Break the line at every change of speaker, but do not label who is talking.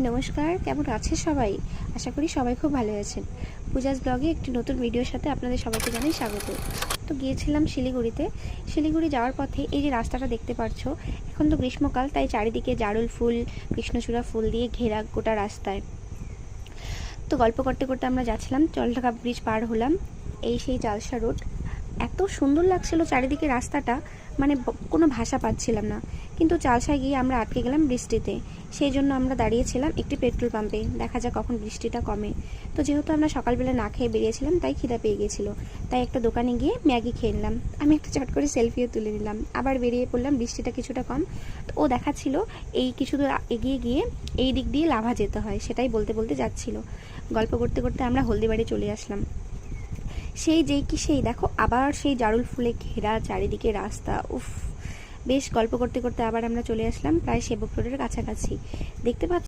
নমস্কার, কেমন আছে সবাই? আশা করি সবাই খুব ভালো আছেন। পূজাস ব্লগে একটি নতুন ভিডিওর সাথে আপনাদের সবাইকে জানাই স্বাগত। তো গিয়েছিলাম শিলিগুড়িতে। শিলিগুড়ি যাওয়ার পথে এই যে রাস্তাটা দেখতে পাচ্ছো, এখন তো গ্রীষ্মকাল, তাই চারিদিকে জারুল ফুল, কৃষ্ণচূড়া ফুল দিয়ে ঘেরা গোটা রাস্তায়। তো গল্প করতে করতে আমরা যাচ্ছিলাম, জলঢাকা ব্রিজ পার হলাম। এই সেই চালসা রোড, এত সুন্দর লাগছিল চারিদিকে রাস্তাটা, মানে কোনো ভাষা পাচ্ছিলাম না। কিন্তু চালসায় গিয়ে আমরা আটকে গেলাম বৃষ্টিতে। সেই জন্য আমরা দাঁড়িয়েছিলাম একটি পেট্রোল পাম্পে, দেখা যাক কখন বৃষ্টিটা কমে। তো যেহেতু আমরা সকালবেলা না খেয়ে বেরিয়েছিলাম, তাই খিদা পেয়ে গেছিলো, তাই একটা দোকানে গিয়ে ম্যাগি খেয়ে নিলাম। আমি একটা চট করে সেলফিও তুলে নিলাম, আবার বেরিয়ে পড়লাম। বৃষ্টিটা কিছুটা কম, তো ও দেখাচ্ছিল এই কিছু দূর এগিয়ে গিয়ে এই দিক দিয়ে লাভা যেতে হয়, সেটাই বলতে বলতে যাচ্ছিল। গল্প করতে করতে আমরা হলদিবাড়ি চলে আসলাম। সেই যেই কি সেই দেখো, আবার সেই জারুল ফুলে ঘেরা চারিদিকে রাস্তা। উফ, বেশ গল্প করতে করতে আবার আমরা চলে আসলাম প্রায় সেবক রোডের কাছাকাছি। দেখতে পাচ্ছ